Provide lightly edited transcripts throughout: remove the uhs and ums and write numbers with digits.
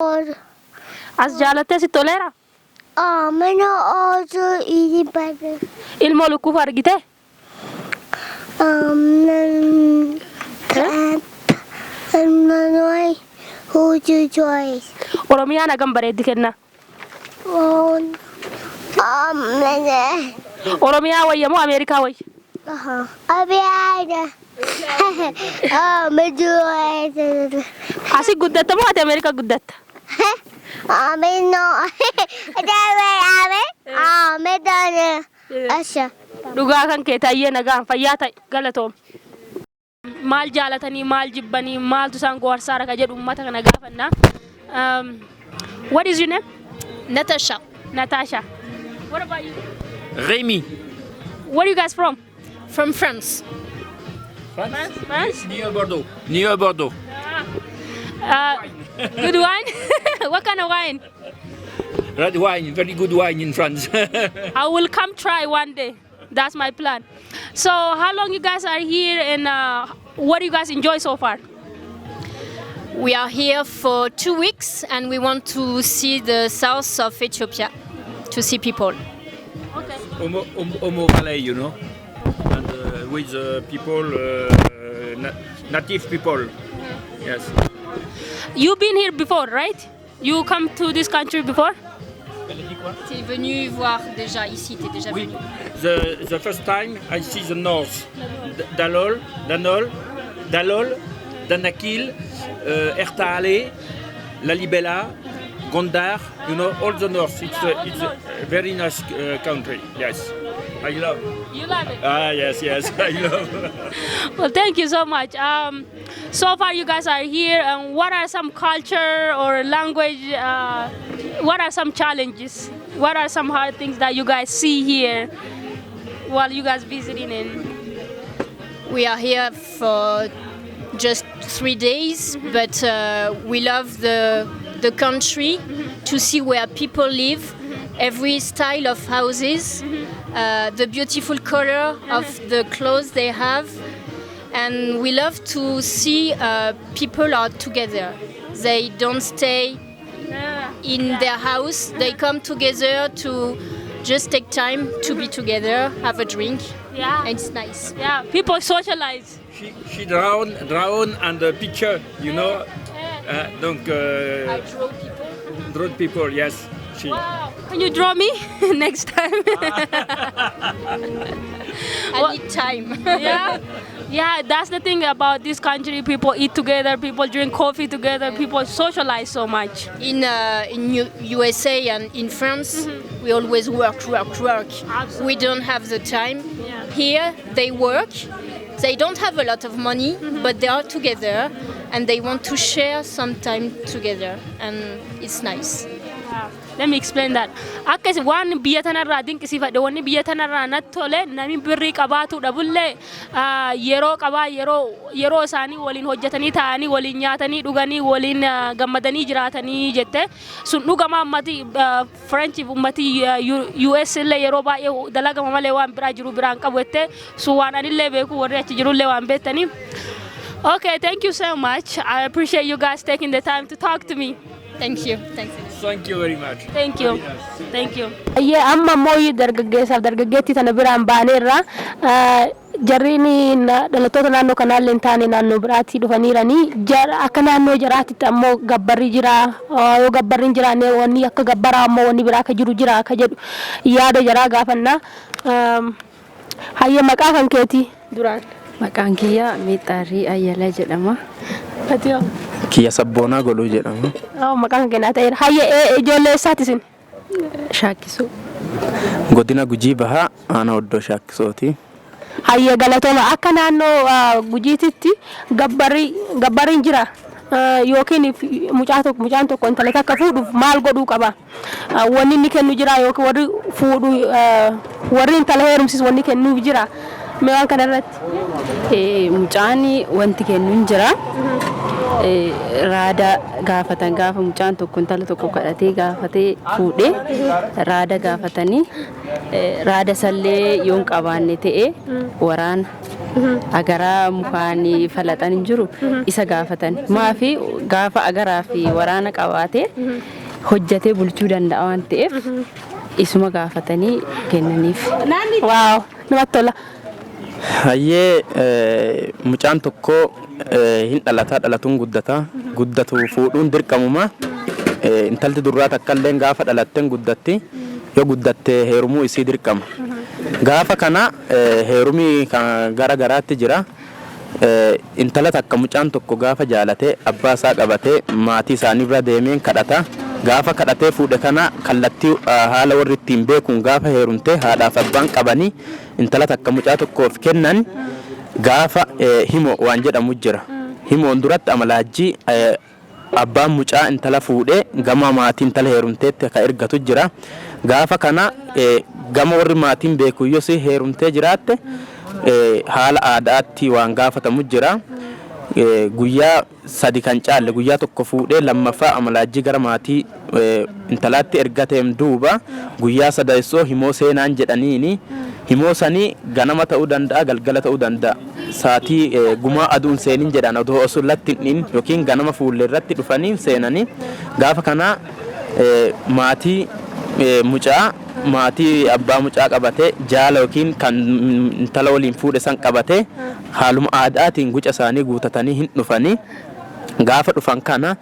Or As jaalattee si toleera? mana also eating better. Ilmoo lukkuu argite? Camp and Manoy who do choice. Oromiyaan hagam bareeddi kenna. Oh, Oromiyaa wayya moo Ameerikaa wayya? Abiada. Medu. Asi guddatta moo ati Ameerikaa guddatta? No. Medana. Asha. Dhugaa kan kee tayyee nagaan fayyaa ta'i galatoom. Maal jaalatanii maal jibbanii maaltu isaan gorsaara ka jedhu uummata kana gaafannaa. What is your name? Natasha. Natasha. What about you? Rémi. Where are you guys from? From France. France? Near Bordeaux. Near Bordeaux. Good wine? What kind of wine? Red wine, very good wine in France. I will come try one day. That's my plan. So how long you guys are here and what do you guys enjoy so far? We are here for 2 weeks and we want to see the south of Ethiopia, to see people. Okay. Omo Valley, you know, and with people, native people. Yes. You've been here before, right? You come to this country before? T'es venu voir déjà ici, t'es déjà Oui. venu. The first time I see the north, Dalol, Danakil, Ertaale, Lalibela, Gondar, you know, all the north. It's a very nice country. Yes, I love. You love it. Yes, I love. Well, thank you so much. So far you guys are here and what are some culture or language, what are some challenges? What are some hard things that you guys see here while you guys visiting in? We are here for just 3 days, but we love the country, to see where people live, every style of houses, the beautiful color of the clothes they have, and we love to see people are together. They don't stay in their house, they come together to just take time to be together, have a drink. Yeah. And it's nice. Yeah, people socialize. She drown and the picture, you know. Donc, I draw people. draw people, yes. She. Wow. Can you draw me next time? I need time. Yeah. Yeah, that's the thing about this country. People eat together, people drink coffee together, people socialize so much. In USA and in France, we always work. Absolutely. We don't have the time. Yeah. Here, they work. They don't have a lot of money, but they are together and they want to share some time together, and it's nice. Let me explain that. Akkas waan biyya tanarraa dinqisiifadhe wanni biyya tanarraa natti tole namni birrii qabaatu dhabullee yeroo qabaa yeroo isaanii waliin hojjetanii taa'anii waliin nyaatanii dhuganii waliin gammadanii jiraatanii jette sun dhugama ummati French ummati US illee yeroo baay'ee dalagama malee waan biraa jiru biraan qabu jette sun waan anillee beeku warri achi jirullee waan beektanii. Okay, thank you so much. I appreciate you guys taking the time to talk to me. Thank you. Thanks. Thank you very much. Thank you. Thank you. Ayyee amma mooyii dargaggeessaaf dargaggeettii tana biraan baaneerra jarriini dhalattoota naannoo kanaallee hin taane naannoo biraatti dhufaniiranii akka naannoo jaraatitti ammoo gabbarri jira yoo gabbarri hin jiraanne wanni akka gabbaraa ammoo wanni biraa akka jiru jira akka jedhu yaada jaraa gaafannaa. Hayyee maqaa kan keetii duraan? Maqaan kiyya Miixaarii Ayyalaa jedhama. Atiyoo. Kiyya Sabboonaa Goluu jedhama. Maqaan keenyaa ta'eera. Hayyee ijoollee eessaati isin? Shaakkisoo. Godina Gujii Bahaa Aanaa Oddoo Shaakkisooti. Hayyee galatooma akka naannoo Gujiititti gabbarriin jira yookiin mucaan tokko intala takka fuudhuuf maal godhuu qaba? Wanni inni kennu jira yookiin warri fuudhu warri intala heerumsiis wanni kennuuf jira? Mee waan kana irratti? Mucaan wanti kennu hin jira. Raada gaafatan gaafa mucaan tokko intala tokko kadhatee gaafatee fuudhee raada gaafatanii raada sallee yoon qabaanne ta'e waraana agaraa mukaan falaxan hin jiru isa gaafatan maafi gaafa agaraa fi waraana qabaatee hojjatee bulchuu danda'a waan ta'eef isuma gaafatanii kennaniif. Waaw namatti tola. Hayyee mucaan tokko hin dhalatuun guddatu fuudhuun dirqamuma intalti durraa takkallee gaafa dhalatteen guddatti yoo guddatte heerumuu isii dirqama. Gaafa kana heerumii gara garaatti jira. Intala takka mucaan tokko gaafa jaalatee abbaa isaa qabatee maatii isaanii bira deemeen kadhata. Gaafa kadhatee fuudhe kana kallattii haala warri ittiin beekuun gaafa heerumte haadhaaf abbaan qabanii intala takka mucaa tokkoof kennan gaafa himoo waan jedhamu jira. Himoon duratti amalaajjii abbaan mucaa intala fuudhee gama maatii intala heerumteetti ka ergatu jira. Gaafa kana gama warri maatiin beeku yoo si heerumtee jiraatte haala aadaatti waan gaafatamu jira. Guyyaa sadi kan caalle guyyaa tokko fuudhee lammaffaa amalaajjii gara maatii intalaatti ergateem duuba guyyaa sadaysoo himoo seenaan jedhaniini himoo sanii ganama ta'uu danda'a galgala ta'uu danda'a saatii gumaa aduun seeniin jedhan odoo osoo lattiin yookiin ganama fuullee irratti dhufanii seenanii gaafa kana maatii mucaa maatii abbaa mucaa qabatee jaala yookiin kan intala waliin fuudhe san qabatee haaluma aadaatiin guca isaanii guutatanii hin dhufanii gaafa dhufan kana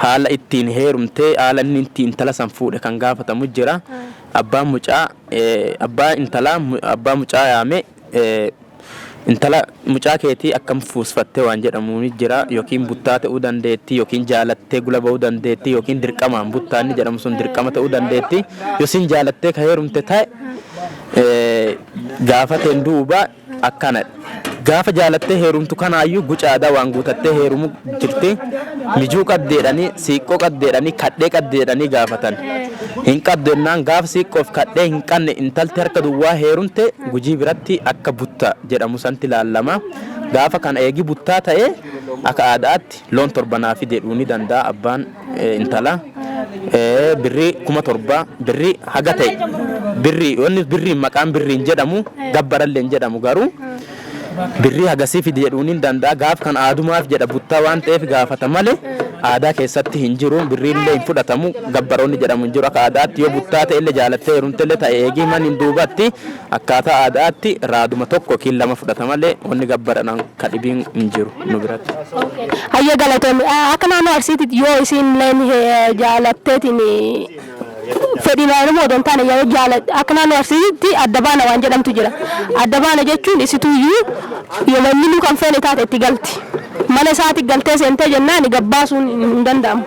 haala ittiin heerumtee haala inni ittiin intala san fuudhe kan gaafatamu jira. Abbaan mucaa abbaa mucaa yaame intala mucaa keetii akkam fuusfattee waan jedhamu jira yookiin buttaa ta'uu dandeetti yookiin jaalattee gula ba'uu dandeetti yookiin dirqamaan buttaa inni jedhamu sun dirqama ta'uu dandeetti yookiin jaalattee ka heerumte ta'e gaafateen duuba akkana gaafa jaalattee heerumtu kanaayyuu gucaadhaa waan guutattee heerumu jirti mijuu qaddeedhanii siiqqoo qaddeedhanii kadhee qaddeedhanii gaafatan hin qaddennaan gaafa siiqqoof kadhee hin qanne intalti harka duwwaa heerumte gujii biratti akka butta jedhamu santi ilaallama. Gaafa kana eegi buttaa ta'e akka aadaatti loon torbanaa fi deedhuu ni danda'a abbaan intala birrii 7,000 birrii haga ta'e birrii wanni birrii maqaan birriin jedhamu gabbarallee jedhamu garuu birrii hagasii fi deedhuu ni danda'a. Gaafa kana aadumaaf jedha buttaa waan ta'eef gaafata malee aadaa keessatti hin jiru birriillee hin fudhatamu gabbaroonni jedhamu hin jiru akka aadaatti yoo buttaa ta'e illee jaalattee heerumtellee ta'e eegii man hin duubatti akkaataa aadaatti raaduma tokko yookiin lama fudhata malee wanni gabbaradhaan ka dhibiin hin jiru nu biratti. Hayya galatoomii akka naannoo Arsiitti yoo isin leen jaalatteetiin fedhiidhaan immoo odoon taane yoo jaalatte akka naannoo Arsiitti adda baana waan jedhamtu jira. Adda baana jechuun isituyyuu yoo manni kan feene taate itti galti. Mana isaatti galtee seentee jennaan gabbaasuun hin danda'amu.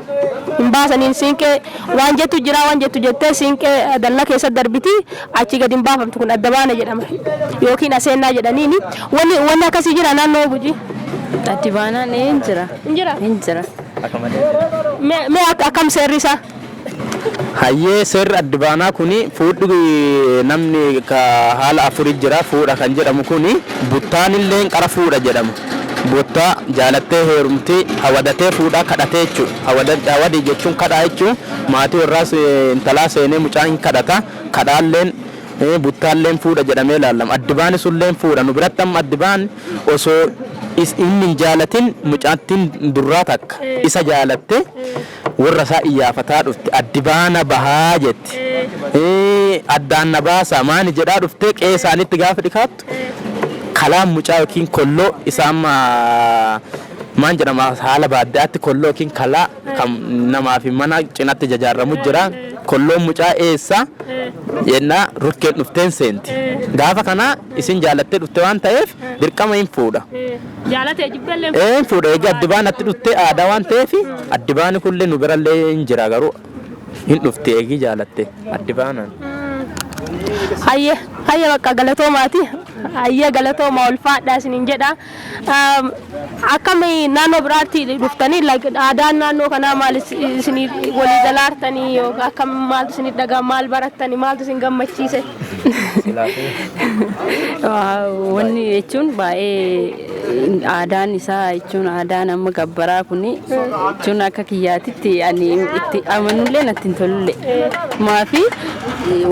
Hin baasaniin siinqee waan jettu jira waan jettu jettee siinqee dallaa keessa darbiti achi gadi hin baafamtu kun adda baana jedhama yookiin aseennaa jedhaniini wanni akkasii jira naannoo Gujii. Addi baanaan hin jira. Hin jira. Mee akkam seerri isaa? Hayyee seerri addi baanaa kuni fuudhu namni ka haala afurii jira fuudha kan jedhamu kuni buttaan illee qara fuudha jedhamu. Buttaa jaalattee heerumtee hawadatee fuudhaa kadhatee jechuudha. Hawadii jechuun kadhaa jechuun maatii warraas intalaa seenee mucaa hin kadhata kadhaalleen buttaalleen fuudha jedhamee ilaallama. Addi baani sulleen fuudha nu biratti amma addi baani osoo inni hin jaalatin mucaattiin durraa takka isa jaalatte warra isaa iyyafataa dhufte addi baana bahaa jetti. Addaan na baasa maani jedhaa dhuftee qe'ee isaaniitti gaafa dhikaattu kalaan mucaa yookiin kolloo isaan maan jedhama haala baadiyyaatti kolloo yookiin kalaa kan namaa fi mana cinaatti jajaaramu jira. Kolloon mucaa eessa jennaa rukkeen dhufteen seenti. Gaafa kana isin jaalattee dhufte waan ta'eef dirqama hin fuudha. Jaalatee jibballee hin fuudha eegi addi baanatti dhufte aadaa waan ta'eef addi baani kullee nu birallee hin jira garuu hin dhufte eegi jaalatte addi baanaan. Hayye bakka galatoomaati. Hayye galatooma ulfaadhaa isiniin jedha. Akkami naannoo biraatti dhuftanii aadaan naannoo kanaa maal isinii walii galaartanii yookaan akkam maaltu isinii dhagaa maal barattanii maaltu isin gammachiise? Wanni jechuun baay'ee aadaan isaa jechuun aadaan amma gabbaraa kuni jechuun akka kiyyaatitti ani itti amanullee natti hin tolle maafi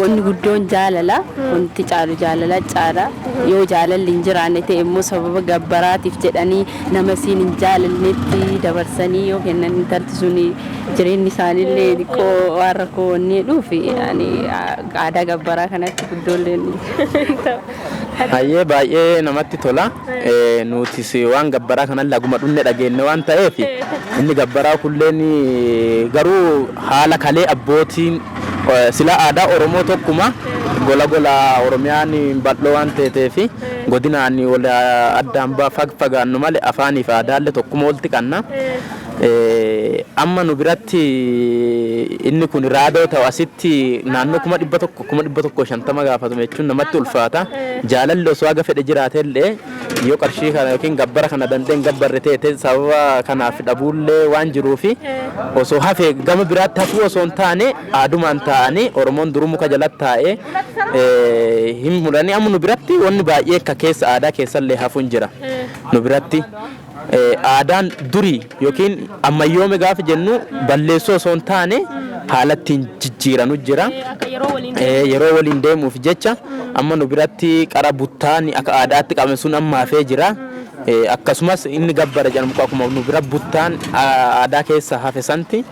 wanni guddoon jaalala wanti caalu jaalala caala yoo jaalalli hin jiraanne ta'e immoo sababa gabbaraatiif jedhanii nama siin hin jaalalletti dabarsanii yoo kennan intalti sun jireenyi isaaniillee xiqqoo waan rakkoo wanni dhuufi ani aadaa gabbaraa kanatti guddoolleen hayyee baay'ee namatti tola nutis waan gabbaraa kanan laguma dhunne dhageenne waan ta'eef inni gabbaraa kulleen garuu haala kalee abbootiin sila aadaa Oromoo tokkuma gola gola Oromiyaan bal'oo waan ta'eef godinaan wal addaan fagaannu malee afaanii fi aadaallee tokkuma walitti qabna. Amma nu biratti inni kun raadoo ta'u asitti naannoo 150 gaafatame jechuun namatti ulfaata. Jaalalli osoo aga fedhe jiraatellee yoo qarshii kana yookiin gabbara kana dandeen gabbarre ta'e sababa kanaaf dhabuullee waan jiruufi osoo hafe gama biraatti hafuu osoo hin taane aadumaan taa'anii Oromoon duruu muka jalatti taa'ee hin mul'anne. Amma nu biratti wanni baay'ee akka keessa aadaa keessallee hafuun jira nu biratti. Aadaan durii yookiin ammayyoome gaafa jennu balleessoo osoo hin taane haala ittiin jijjiiranu jira. Yeroo waliin deemuuf jecha amma nu biratti qara buttaan akka aadaatti qabame sun amma hafee jira. Akkasumas inni gabbara jedhamu akkuma nu bira buttaan aadaa keessa hafe santi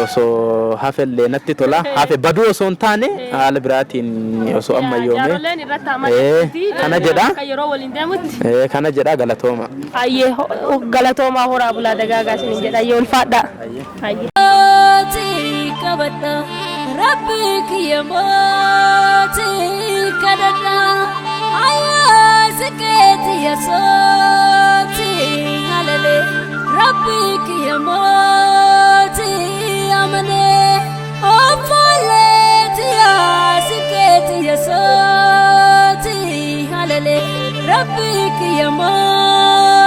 osoo hafellee natti tola. Hafe baduu osoo hin taane haala biraatiin osoo ammayyoome kana jedha. Kana jedha galatooma. Ayyee galatoomaa horaa bulaa dagaagaa isin jedha yoo ulfaadha. Kabadda rabbi kiyyamooti kadhadha ayyaa sikeeti yasooti halale rabbi kiyyamooti amane ofoleeti yaa sikeeti yasooti halale rabbi kiyyamooti.